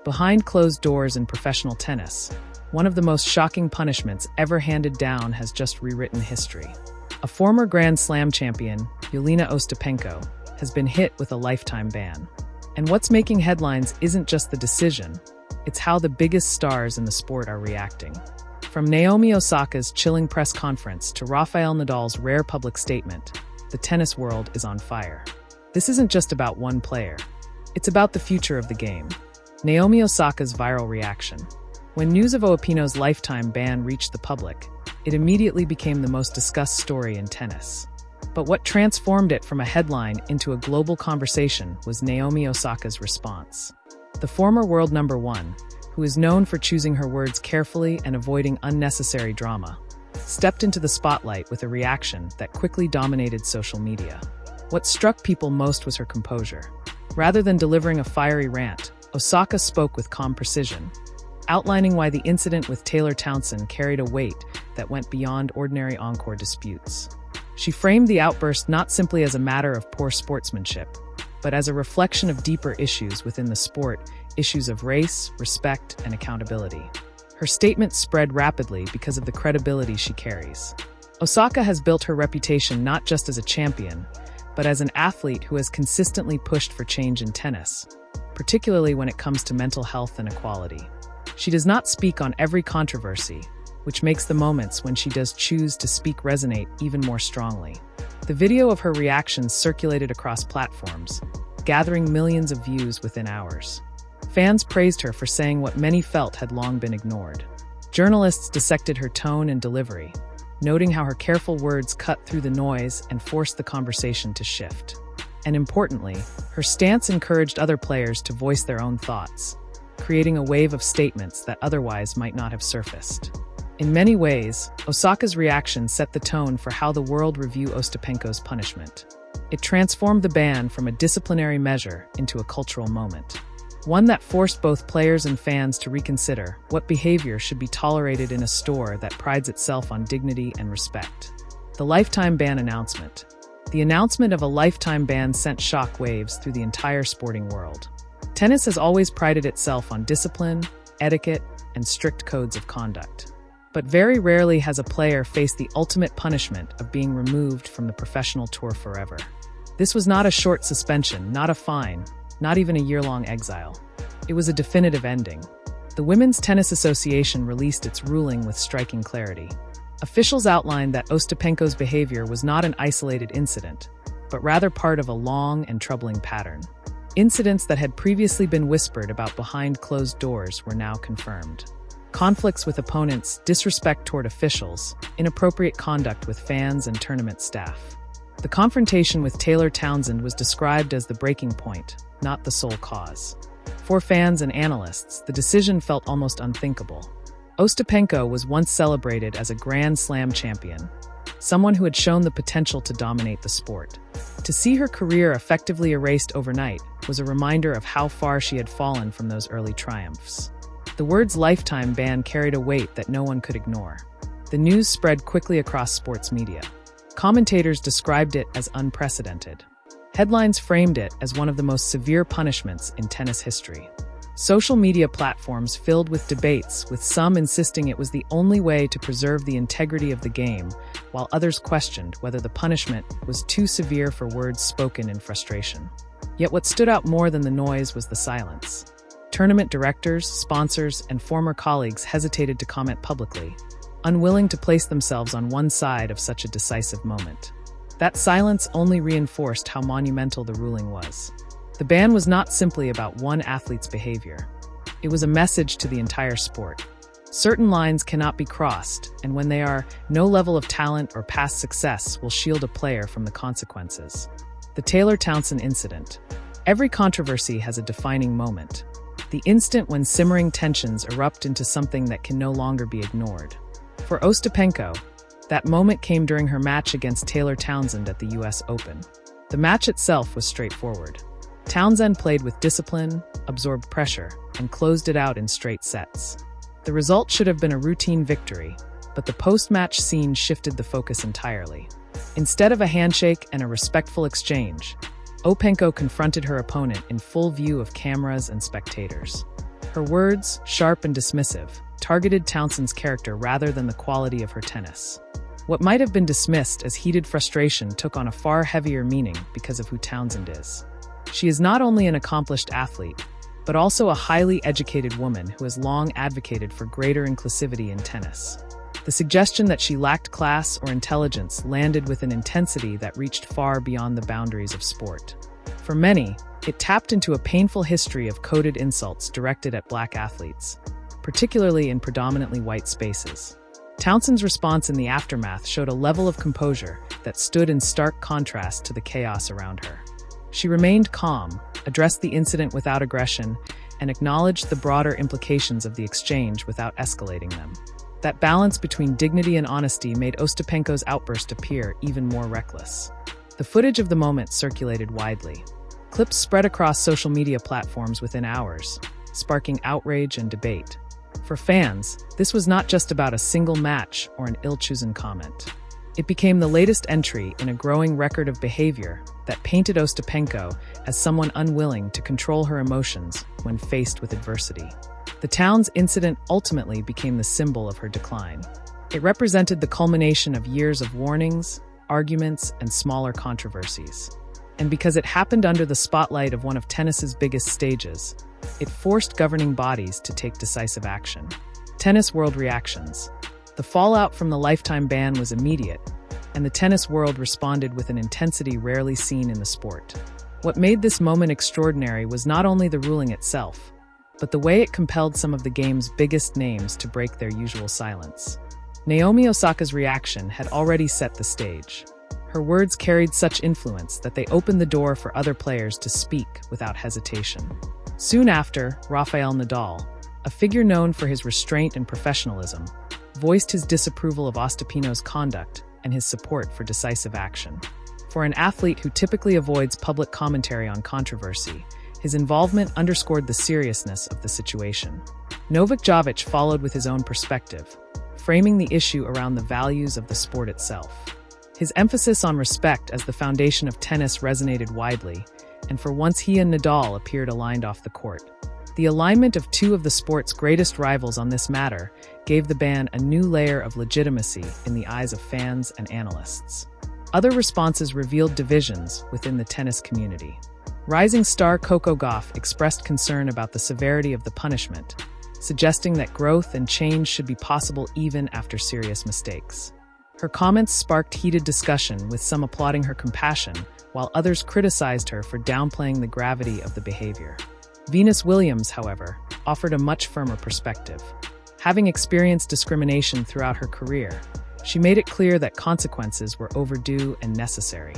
Behind closed doors in professional tennis, one of the most shocking punishments ever handed down has just rewritten history. A former Grand Slam champion, Jeļena Ostapenko, has been hit with a lifetime ban. And what's making headlines isn't just the decision, it's how the biggest stars in the sport are reacting. From Naomi Osaka's chilling press conference to Rafael Nadal's rare public statement, the tennis world is on fire. This isn't just about one player. It's about the future of the game. Naomi Osaka's viral reaction. When news of Ostapenko's lifetime ban reached the public, it immediately became the most discussed story in tennis. But what transformed it from a headline into a global conversation was Naomi Osaka's response. The former world number one, who is known for choosing her words carefully and avoiding unnecessary drama, stepped into the spotlight with a reaction that quickly dominated social media. What struck people most was her composure. Rather than delivering a fiery rant, Osaka spoke with calm precision, outlining why the incident with Taylor Townsend carried a weight that went beyond ordinary encore disputes. She framed the outburst not simply as a matter of poor sportsmanship, but as a reflection of deeper issues within the sport, issues of race, respect, and accountability. Her statement spread rapidly because of the credibility she carries. Osaka has built her reputation not just as a champion, but as an athlete who has consistently pushed for change in tennis, particularly when it comes to mental health and equality. She does not speak on every controversy, which makes the moments when she does choose to speak resonate even more strongly. The video of her reactions circulated across platforms, gathering millions of views within hours. Fans praised her for saying what many felt had long been ignored. Journalists dissected her tone and delivery, noting how her careful words cut through the noise and forced the conversation to shift. And importantly, her stance encouraged other players to voice their own thoughts, creating a wave of statements that otherwise might not have surfaced. In many ways, Osaka's reaction set the tone for how the world view Ostapenko's punishment. It transformed the ban from a disciplinary measure into a cultural moment, one that forced both players and fans to reconsider what behavior should be tolerated in a sport that prides itself on dignity and respect. The lifetime ban announcement. The announcement of a lifetime ban sent shock waves through the entire sporting world. Tennis has always prided itself on discipline, etiquette, and strict codes of conduct. But very rarely has a player faced the ultimate punishment of being removed from the professional tour forever. This was not a short suspension, not a fine, not even a year-long exile. It was a definitive ending. The Women's Tennis Association released its ruling with striking clarity. Officials outlined that Ostapenko's behavior was not an isolated incident, but rather part of a long and troubling pattern. Incidents that had previously been whispered about behind closed doors were now confirmed. Conflicts with opponents, disrespect toward officials, inappropriate conduct with fans and tournament staff. The confrontation with Taylor Townsend was described as the breaking point, not the sole cause. For fans and analysts, the decision felt almost unthinkable. Ostapenko was once celebrated as a Grand Slam champion, someone who had shown the potential to dominate the sport. To see her career effectively erased overnight was a reminder of how far she had fallen from those early triumphs. The words lifetime ban carried a weight that no one could ignore. The news spread quickly across sports media. Commentators described it as unprecedented. Headlines framed it as one of the most severe punishments in tennis history. Social media platforms filled with debates, with some insisting it was the only way to preserve the integrity of the game, while others questioned whether the punishment was too severe for words spoken in frustration. Yet what stood out more than the noise was the silence. Tournament directors, sponsors, and former colleagues hesitated to comment publicly, unwilling to place themselves on one side of such a decisive moment. That silence only reinforced how monumental the ruling was. The ban was not simply about one athlete's behavior. It was a message to the entire sport. Certain lines cannot be crossed, and when they are, no level of talent or past success will shield a player from the consequences. The Taylor Townsend incident. Every controversy has a defining moment. The instant when simmering tensions erupt into something that can no longer be ignored. For Ostapenko, that moment came during her match against Taylor Townsend at the US Open. The match itself was straightforward. Townsend played with discipline, absorbed pressure, and closed it out in straight sets. The result should have been a routine victory, but the post-match scene shifted the focus entirely. Instead of a handshake and a respectful exchange, Ostapenko confronted her opponent in full view of cameras and spectators. Her words, sharp and dismissive, targeted Townsend's character rather than the quality of her tennis. What might have been dismissed as heated frustration took on a far heavier meaning because of who Townsend is. She is not only an accomplished athlete, but also a highly educated woman who has long advocated for greater inclusivity in tennis. The suggestion that she lacked class or intelligence landed with an intensity that reached far beyond the boundaries of sport. For many, it tapped into a painful history of coded insults directed at Black athletes, particularly in predominantly white spaces. Townsend's response in the aftermath showed a level of composure that stood in stark contrast to the chaos around her. She remained calm, addressed the incident without aggression, and acknowledged the broader implications of the exchange without escalating them. That balance between dignity and honesty made Ostapenko's outburst appear even more reckless. The footage of the moment circulated widely. Clips spread across social media platforms within hours, sparking outrage and debate. For fans, this was not just about a single match or an ill-chosen comment. It became the latest entry in a growing record of behavior that painted Ostapenko as someone unwilling to control her emotions when faced with adversity. The Towns incident ultimately became the symbol of her decline. It represented the culmination of years of warnings, arguments, and smaller controversies. And because it happened under the spotlight of one of tennis's biggest stages, it forced governing bodies to take decisive action. Tennis world reactions. The fallout from the lifetime ban was immediate, and the tennis world responded with an intensity rarely seen in the sport. What made this moment extraordinary was not only the ruling itself, but the way it compelled some of the game's biggest names to break their usual silence. Naomi Osaka's reaction had already set the stage. Her words carried such influence that they opened the door for other players to speak without hesitation. Soon after, Rafael Nadal, a figure known for his restraint and professionalism, voiced his disapproval of Ostapenko's conduct and his support for decisive action. For an athlete who typically avoids public commentary on controversy, his involvement underscored the seriousness of the situation. Novak Djokovic followed with his own perspective, framing the issue around the values of the sport itself. His emphasis on respect as the foundation of tennis resonated widely, and for once he and Nadal appeared aligned off the court. The alignment of two of the sport's greatest rivals on this matter gave the ban a new layer of legitimacy in the eyes of fans and analysts. Other responses revealed divisions within the tennis community. Rising star Coco Gauff expressed concern about the severity of the punishment, suggesting that growth and change should be possible even after serious mistakes. Her comments sparked heated discussion, with some applauding her compassion, while others criticized her for downplaying the gravity of the behavior. Venus Williams, however, offered a much firmer perspective. Having experienced discrimination throughout her career, she made it clear that consequences were overdue and necessary.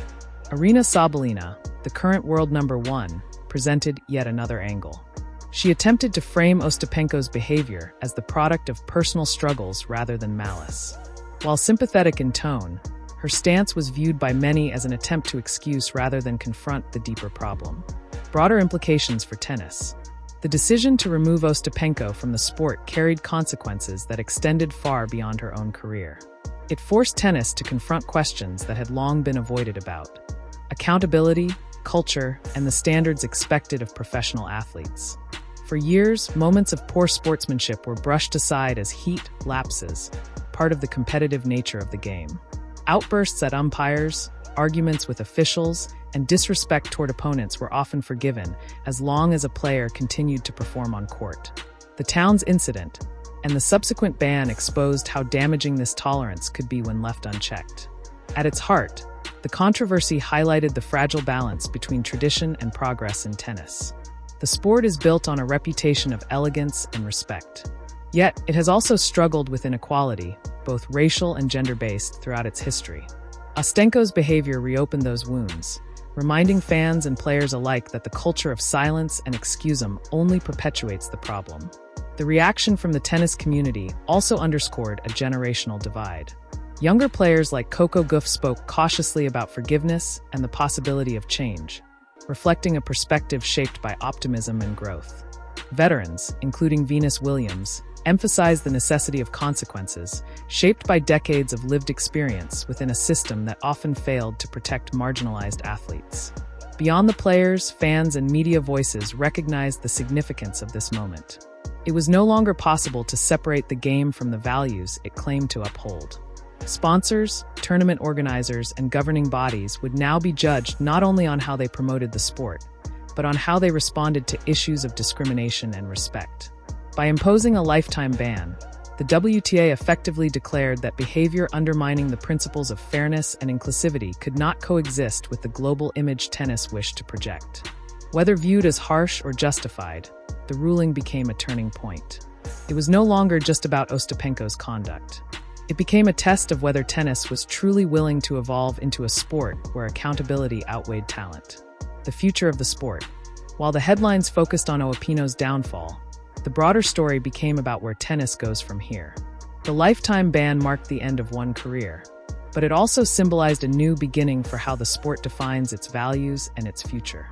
Aryna Sabalenka, the current world number 1, presented yet another angle. She attempted to frame Ostapenko's behavior as the product of personal struggles rather than malice. While sympathetic in tone, her stance was viewed by many as an attempt to excuse rather than confront the deeper problem. Broader implications for tennis. The decision to remove Ostapenko from the sport carried consequences that extended far beyond her own career. It forced tennis to confront questions that had long been avoided about: accountability, culture, and the standards expected of professional athletes. For years, moments of poor sportsmanship were brushed aside as heat lapses, part of the competitive nature of the game. Outbursts at umpires, arguments with officials, and disrespect toward opponents were often forgiven as long as a player continued to perform on court. The Towns incident and the subsequent ban exposed how damaging this tolerance could be when left unchecked. At its heart, the controversy highlighted the fragile balance between tradition and progress in tennis. The sport is built on a reputation of elegance and respect. Yet, it has also struggled with inequality, both racial and gender-based, throughout its history. Ostapenko's behavior reopened those wounds, reminding fans and players alike that the culture of silence and excusum only perpetuates the problem. The reaction from the tennis community also underscored a generational divide. Younger players like Coco Gauff spoke cautiously about forgiveness and the possibility of change, reflecting a perspective shaped by optimism and growth. Veterans, including Venus Williams, emphasized the necessity of consequences, shaped by decades of lived experience within a system that often failed to protect marginalized athletes. Beyond the players, fans, and media voices recognized the significance of this moment. It was no longer possible to separate the game from the values it claimed to uphold. Sponsors, tournament organizers, and governing bodies would now be judged not only on how they promoted the sport, but on how they responded to issues of discrimination and respect. By imposing a lifetime ban, the WTA effectively declared that behavior undermining the principles of fairness and inclusivity could not coexist with the global image tennis wished to project. Whether viewed as harsh or justified, the ruling became a turning point. It was no longer just about Ostapenko's conduct. It became a test of whether tennis was truly willing to evolve into a sport where accountability outweighed talent. The future of the sport. While the headlines focused on Ostapenko's downfall, the broader story became about where tennis goes from here. The lifetime ban marked the end of one career, but it also symbolized a new beginning for how the sport defines its values and its future.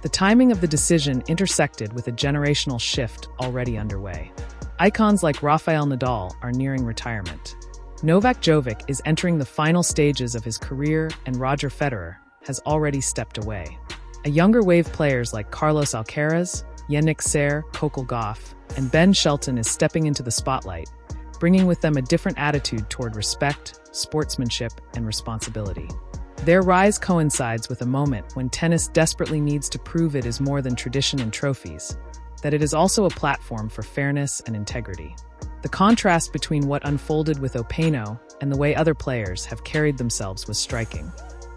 The timing of the decision intersected with a generational shift already underway. Icons like Rafael Nadal are nearing retirement. Novak Djokovic is entering the final stages of his career, and Roger Federer has already stepped away. A younger wave players like Carlos Alcaraz, Yannick Sinner, Coco Gauff, and Ben Shelton is stepping into the spotlight, bringing with them a different attitude toward respect, sportsmanship, and responsibility. Their rise coincides with a moment when tennis desperately needs to prove it is more than tradition and trophies, that it is also a platform for fairness and integrity. The contrast between what unfolded with Ostapenko and the way other players have carried themselves was striking.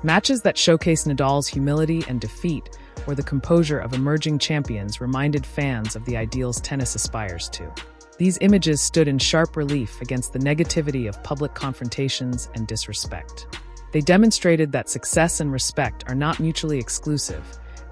Matches that showcase Nadal's humility and defeat or the composure of emerging champions reminded fans of the ideals tennis aspires to. These images stood in sharp relief against the negativity of public confrontations and disrespect. They demonstrated that success and respect are not mutually exclusive,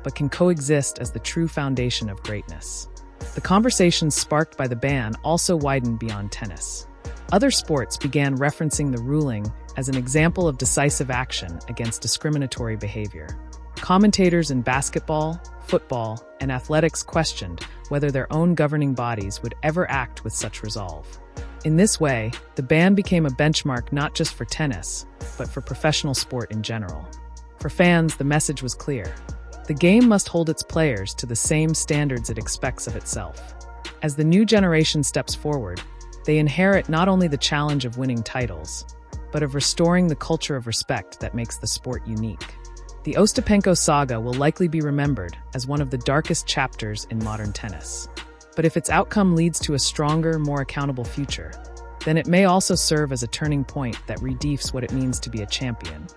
but can coexist as the true foundation of greatness. The conversations sparked by the ban also widened beyond tennis. Other sports began referencing the ruling as an example of decisive action against discriminatory behavior. Commentators in basketball, football, and athletics questioned whether their own governing bodies would ever act with such resolve. In this way, the ban became a benchmark not just for tennis, but for professional sport in general. For fans, the message was clear. The game must hold its players to the same standards it expects of itself. As the new generation steps forward, they inherit not only the challenge of winning titles, but of restoring the culture of respect that makes the sport unique. The Ostapenko saga will likely be remembered as one of the darkest chapters in modern tennis. But if its outcome leads to a stronger, more accountable future, then it may also serve as a turning point that redefines what it means to be a champion.